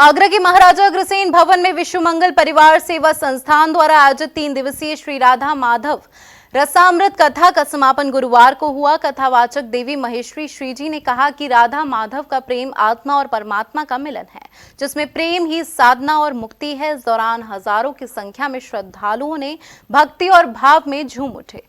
आगरा के महाराजा अग्रसेन भवन में विश्व मंगल परिवार सेवा संस्थान द्वारा आयोजित 3 दिवसीय श्री राधा माधव रसामृत कथा का समापन गुरुवार को हुआ। कथावाचक देवी महेश्वरी श्रीजी ने कहा कि राधा माधव का प्रेम आत्मा और परमात्मा का मिलन है, जिसमें प्रेम ही साधना और मुक्ति है। इस दौरान हजारों की संख्या में श्रद्धालुओं ने भक्ति और भाव में झूम उठे।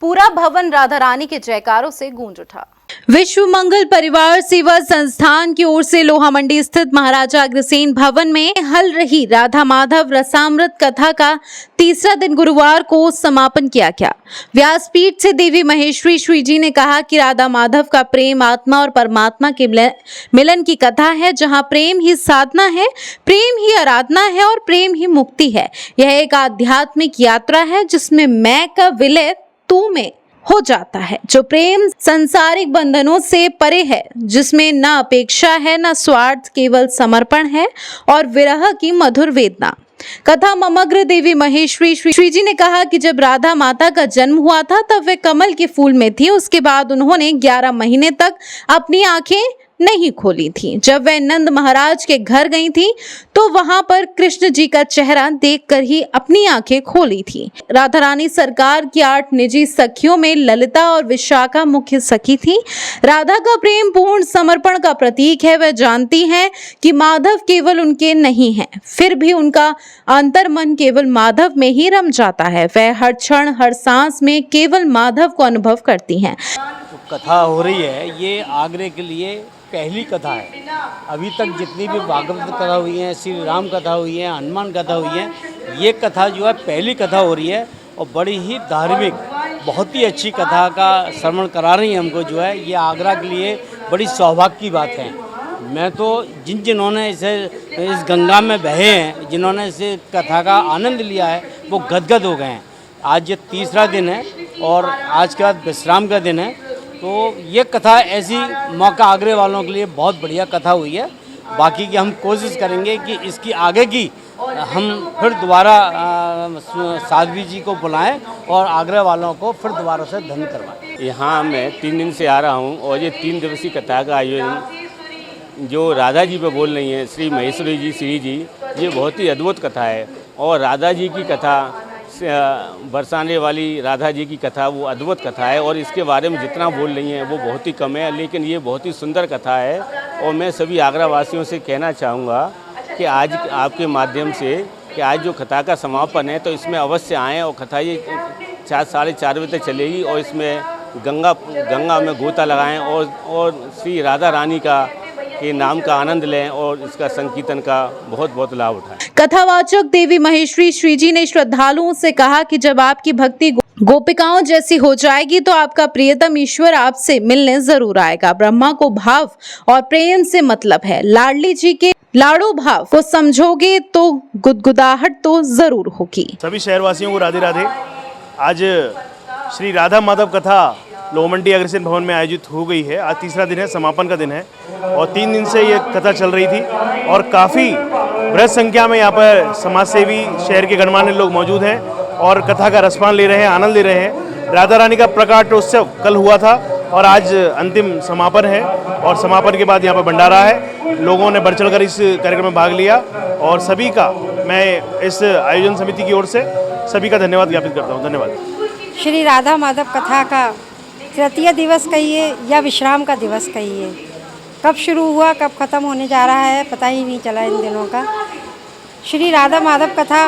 पूरा भवन राधा रानी के जयकारों से गूंज उठा। विश्व मंगल परिवार सेवा संस्थान की ओर से लोहा मंडी स्थित महाराजा अग्रसेन भवन में हल रही राधा माधव रसामृत कथा का तीसरा दिन गुरुवार को समापन किया गया। व्यासपीठ से देवी महेश्वरी श्रीजी ने कहा कि राधा माधव का प्रेम आत्मा और परमात्मा के मिलन की कथा है, जहां प्रेम ही साधना है, प्रेम ही आराधना है और प्रेम ही मुक्ति है। यह एक आध्यात्मिक यात्रा है जिसमें मैं का विलय तू में हो जाता है, जो प्रेम संसारिक बंधनों से परे है, जिसमें न अपेक्षा है न स्वार्थ, केवल समर्पण है और विरह की मधुर वेदना। कथा ममग्र देवी महेश्वरी श्रीजी ने कहा कि जब राधा माता का जन्म हुआ था तब वे कमल के फूल में थी। उसके बाद उन्होंने 11 महीने तक अपनी आंखें नहीं खोली थी। जब वह नंद महाराज के घर गई थी तो वहां पर कृष्ण जी का चेहरा देखकर ही अपनी आंखें खोली थी। राधा रानी सरकार की 8 निजी सखियों में ललिता और विशाखा मुख्य सखी थी। राधा का प्रेम पूर्ण समर्पण का प्रतीक है। वह जानती हैं कि माधव केवल उनके नहीं है, फिर भी उनका अंतर मन केवल माधव में ही रम जाता है। वह हर क्षण हर सांस में केवल माधव को अनुभव करती हैं। कथा हो रही है, ये आगरे के लिए पहली कथा है। अभी तक जितनी भी भागवत कथा हुई है, श्री राम कथा हुई है, हनुमान कथा हुई है, ये कथा जो है पहली कथा हो रही है और बड़ी ही धार्मिक, बहुत ही अच्छी कथा का श्रवण करा रही है हमको। जो है ये आगरा के लिए बड़ी सौभाग्य की बात है। मैं तो जिन्होंने इस गंगा में बहे हैं, जिन्होंने इस कथा का आनंद लिया है, वो गदगद हो गए हैं। आज ये तीसरा दिन है और आज के बाद विश्राम का दिन है, तो ये कथा ऐसी मौका आगरे वालों के लिए बहुत बढ़िया कथा हुई है। बाकी की हम कोशिश करेंगे कि इसकी आगे की हम फिर दोबारा साध्वी जी को बुलाएं और आगरे वालों को फिर दोबारा से धन्य करवाएं। यहाँ मैं 3 दिन से आ रहा हूँ और ये 3 दिवसीय कथा का आयोजन जो राधा जी पे बोल रही हैं श्री महेश्वरी जी श्री जी, ये बहुत ही अद्भुत कथा है। और राधा जी की कथा, बरसाने वाली राधा जी की कथा, वो अद्भुत कथा है और इसके बारे में जितना बोल रही हैं वो बहुत ही कम है, लेकिन ये बहुत ही सुंदर कथा है। और मैं सभी आगरा वासियों से कहना चाहूँगा कि आज आपके माध्यम से कि आज जो कथा का समापन है तो इसमें अवश्य आएँ और कथा ये 4-4:30 बजे तक चलेगी और इसमें गंगा में गोता लगाएं और श्री राधा रानी का के नाम का आनंद लें और इसका संकीर्तन का बहुत बहुत लाभ उठाएं। कथावाचक देवी महेश्वरी श्रीजी ने श्रद्धालुओं से कहा कि जब आपकी भक्ति गोपिकाओं जैसी हो जाएगी तो आपका प्रियतम ईश्वर आपसे मिलने जरूर आएगा। ब्रह्मा को भाव और प्रेम से मतलब है। लाडली जी के लाड़ो भाव को समझोगे तो गुदगुदाहट तो जरूर होगी। सभी शहरवासियों को राधे राधे। आज श्री राधा माधव कथा लोहा मंडी अग्रसेन भवन में आयोजित हो गई है। आज तीसरा दिन है, समापन का दिन है और 3 दिन से ये कथा चल रही थी और काफ़ी बृहद संख्या में यहाँ पर समाजसेवी, शहर के गणमान्य लोग मौजूद हैं और कथा का रसपान ले रहे हैं, आनंद ले रहे हैं। राधा रानी का प्रकाटोत्सव कल हुआ था और आज अंतिम समापन है और समापन के बाद यहाँ पर भंडारा है। लोगों ने बढ़ चढ़कर इस कार्यक्रम में भाग लिया और सभी का मैं इस आयोजन समिति की ओर से सभी का धन्यवाद ज्ञापित करता हूँ। धन्यवाद। श्री राधा माधव कथा का तृतीय दिवस कहिए या विश्राम का दिवस कहिए, कब शुरू हुआ कब ख़त्म होने जा रहा है पता ही नहीं चला इन दिनों का। श्री राधा माधव कथा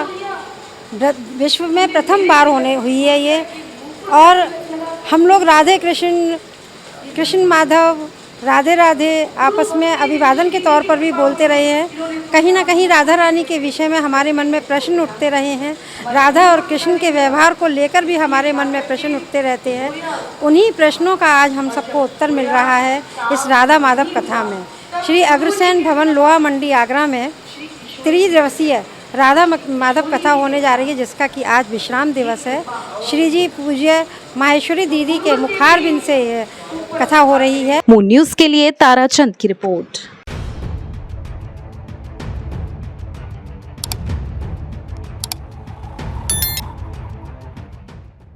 विश्व में प्रथम बार हुई है ये, और हम लोग राधे कृष्ण, कृष्ण माधव, राधे राधे आपस में अभिवादन के तौर पर भी बोलते रहे हैं। कहीं ना कहीं राधा रानी के विषय में हमारे मन में प्रश्न उठते रहे हैं। राधा और कृष्ण के व्यवहार को लेकर भी हमारे मन में प्रश्न उठते रहते हैं। उन्हीं प्रश्नों का आज हम सबको उत्तर मिल रहा है इस राधा माधव कथा में। श्री अग्रसेन भवन लोहा मंडी आगरा में 3 दिवसीय राधा माधव कथा होने जा रही है, जिसका कि आज विश्राम दिवस है। श्री जी पूज्य माहेश्वरी दीदी के मुखारबिंद से ये कथा हो रही है। मून न्यूज़ के लिए ताराचंद की रिपोर्ट।